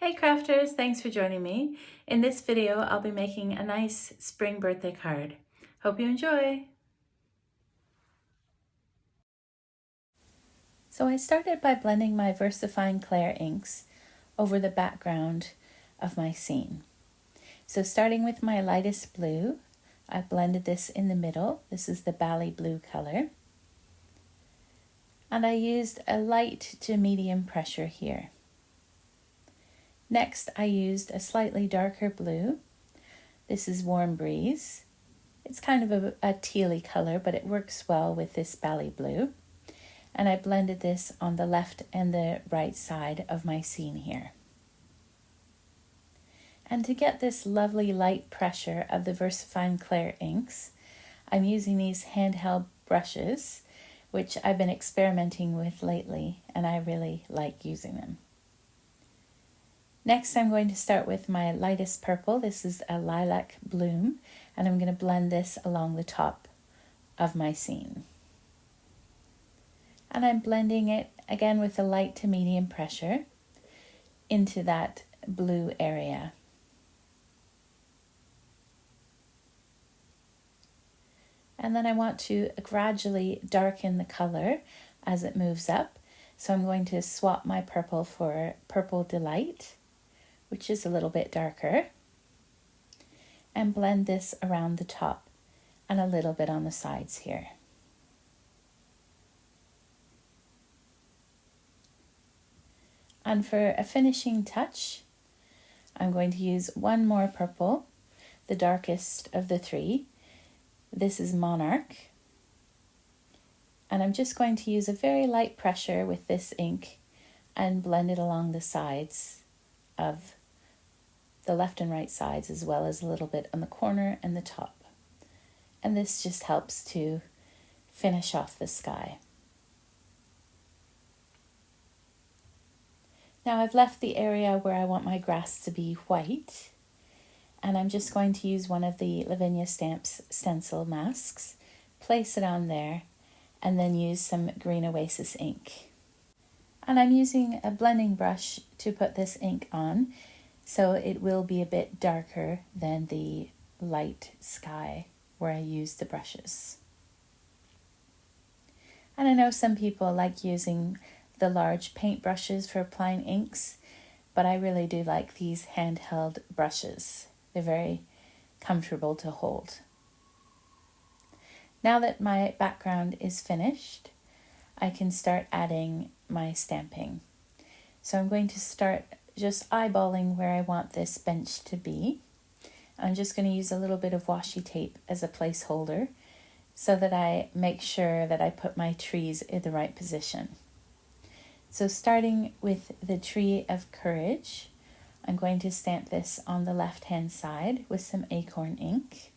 Hey crafters, thanks for joining me. In this video, I'll be making a nice spring birthday card. Hope you enjoy! So I started by blending my VersaFine Clair inks over the background of my scene. So starting with my lightest blue, I blended this in the middle. This is the Bally Blue color. And I used a light to medium pressure here. Next, I used a slightly darker blue. This is Warm Breeze. It's kind of a tealy color, but it works well with this Bally Blue. And I blended this on the left and the right side of my scene here. And to get this lovely light pressure of the VersaFine Clair inks, I'm using these handheld brushes, which I've been experimenting with lately, and I really like using them. Next, I'm going to start with my lightest purple. This is a Lilac Bloom, and I'm going to blend this along the top of my scene. And I'm blending it again with a light to medium pressure into that blue area. And then I want to gradually darken the color as it moves up. So I'm going to swap my purple for Purple Delight, which is a little bit darker, and blend this around the top and a little bit on the sides here. And for a finishing touch, I'm going to use one more purple, the darkest of the three. This is Monarch. And I'm just going to use a very light pressure with this ink and blend it along the sides of the left and right sides, as well as a little bit on the corner and the top. And this just helps to finish off the sky. Now I've left the area where I want my grass to be white, and I'm just going to use one of the Lavinia Stamps stencil masks, place it on there, and then use some Green Oasis ink. And I'm using a blending brush to put this ink on, so it will be a bit darker than the light sky where I used the brushes. And I know some people like using the large paint brushes for applying inks, but I really do like these handheld brushes. They're very comfortable to hold. Now that my background is finished, I can start adding my stamping. So I'm going to start just eyeballing where I want this bench to be. I'm just going to use a little bit of washi tape as a placeholder so that I make sure that I put my trees in the right position. So starting with the Tree of Courage, I'm going to stamp this on the left-hand side with some acorn ink.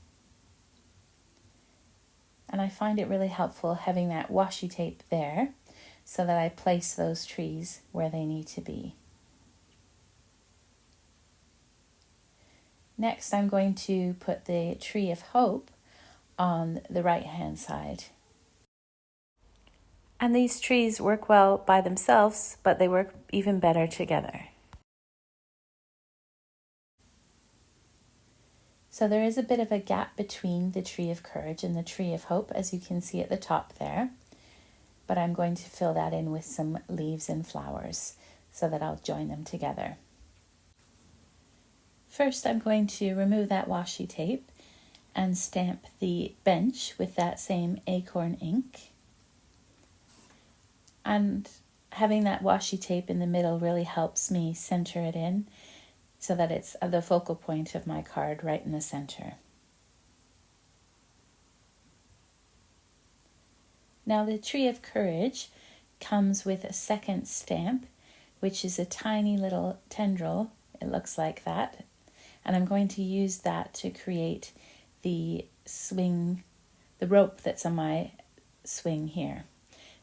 And I find it really helpful having that washi tape there so that I place those trees where they need to be. Next, I'm going to put the Tree of Hope on the right-hand side. And these trees work well by themselves, but they work even better together. So there is a bit of a gap between the Tree of Courage and the Tree of Hope, as you can see at the top there. But I'm going to fill that in with some leaves and flowers so that I'll join them together. First, I'm going to remove that washi tape and stamp the bench with that same acorn ink. And having that washi tape in the middle really helps me center it in so that it's the focal point of my card right in the center. Now the Tree of Courage comes with a second stamp, which is a tiny little tendril. It looks like that. And I'm going to use that to create the swing, the rope that's on my swing here.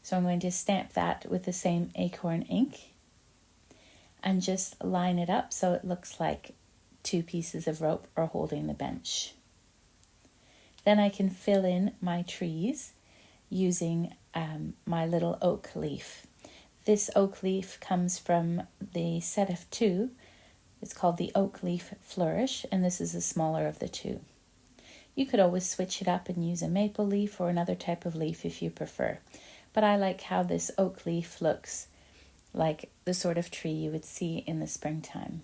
So I'm going to stamp that with the same acorn ink and just line it up so it looks like two pieces of rope are holding the bench. Then I can fill in my trees using my little oak leaf. This oak leaf comes from the set of two It's called the Oak Leaf Flourish, and this is the smaller of the two. You could always switch it up and use a maple leaf or another type of leaf if you prefer. But I like how this oak leaf looks like the sort of tree you would see in the springtime.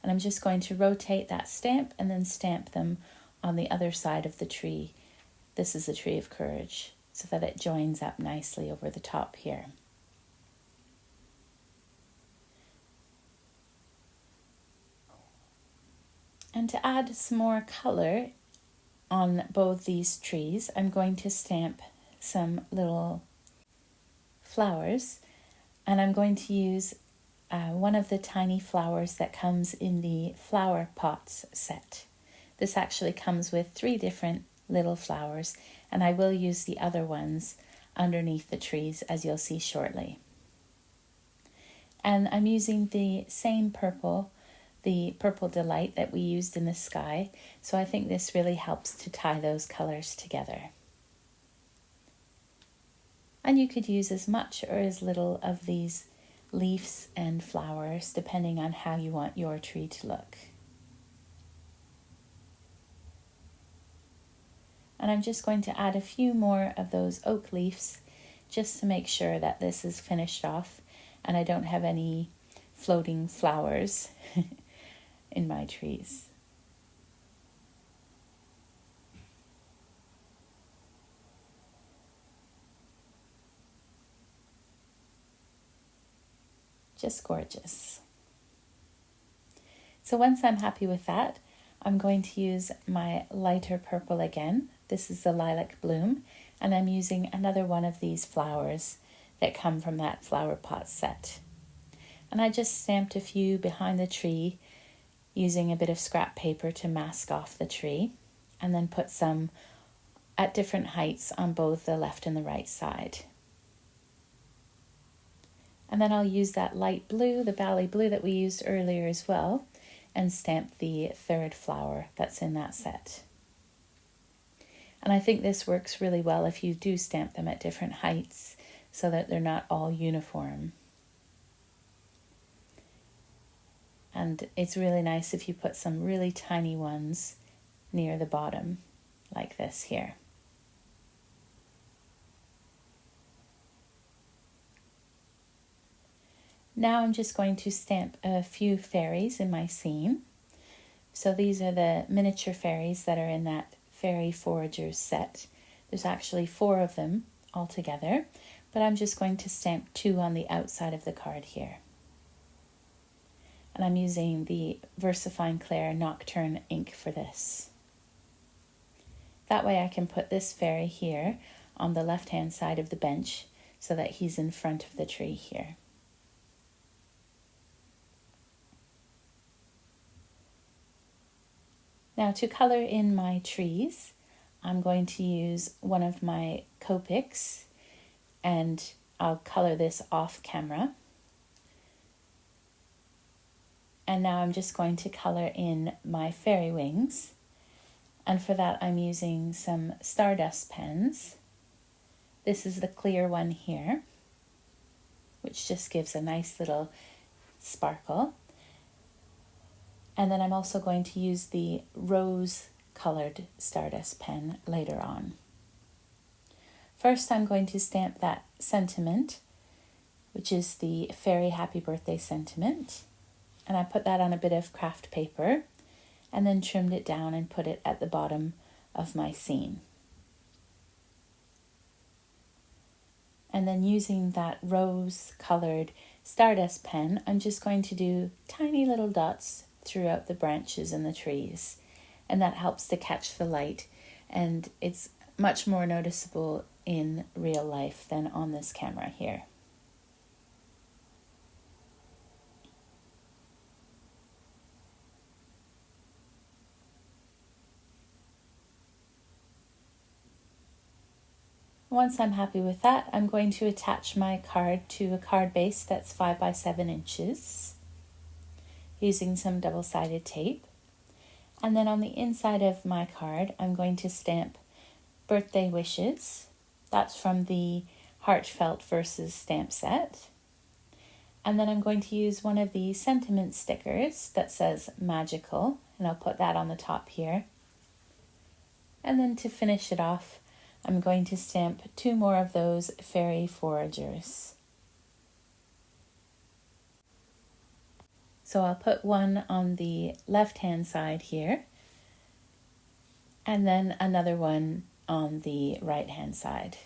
And I'm just going to rotate that stamp and then stamp them on the other side of the tree. This is the Tree of Courage, so that it joins up nicely over the top here. And to add some more color on both these trees, I'm going to stamp some little flowers, and I'm going to use one of the tiny flowers that comes in the flower pots set. This actually comes with 3 different little flowers, and I will use the other ones underneath the trees, as you'll see shortly. And I'm using the same purple, the Purple Delight that we used in the sky, so I think this really helps to tie those colors together. And you could use as much or as little of these leaves and flowers depending on how you want your tree to look. And I'm just going to add a few more of those oak leaves just to make sure that this is finished off and I don't have any floating flowers in my trees. Just gorgeous. So once I'm happy with that, I'm going to use my lighter purple again. This is the Lilac Bloom, and I'm using another one of these flowers that come from that flower pot set. And I just stamped a few behind the tree using a bit of scrap paper to mask off the tree, and then put some at different heights on both the left and the right side. And then I'll use that light blue, the Bali blue that we used earlier as well, and stamp the 3rd flower that's in that set. And I think this works really well if you do stamp them at different heights so that they're not all uniform. And it's really nice if you put some really tiny ones near the bottom, like this here. Now I'm just going to stamp a few fairies in my scene. So these are the miniature fairies that are in that Fairy Foragers set. There's actually 4 of them altogether, but I'm just going to stamp 2 on the outside of the card here. And I'm using the VersaFine Clair Nocturne ink for this. That way I can put this fairy here on the left-hand side of the bench so that he's in front of the tree here. Now to color in my trees, I'm going to use one of my Copics, and I'll color this off camera. And now I'm just going to color in my fairy wings. And for that I'm using some Stardust pens. This is the clear one here, which just gives a nice little sparkle. And then I'm also going to use the rose colored Stardust pen later on. First I'm going to stamp that sentiment, which is the Fairy Happy Birthday sentiment. And I put that on a bit of craft paper and then trimmed it down and put it at the bottom of my scene. And then using that rose colored Stardust pen, I'm just going to do tiny little dots throughout the branches and the trees, and that helps to catch the light, and it's much more noticeable in real life than on this camera here. Once I'm happy with that, I'm going to attach my card to a card base that's 5 by 7 inches using some double-sided tape. And then on the inside of my card, I'm going to stamp birthday wishes. That's from the Heartfelt Verses stamp set. And then I'm going to use one of the sentiment stickers that says magical, and I'll put that on the top here. And then to finish it off, I'm going to stamp 2 more of those fairy foragers. So I'll put one on the left-hand side here, and then another one on the right-hand side.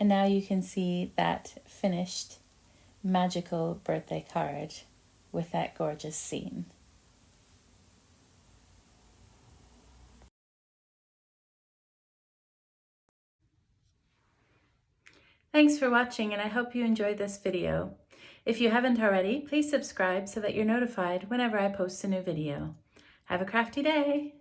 And now you can see that finished magical birthday card with that gorgeous scene. Thanks for watching, and I hope you enjoyed this video. If you haven't already, please subscribe so that you're notified whenever I post a new video. Have a crafty day!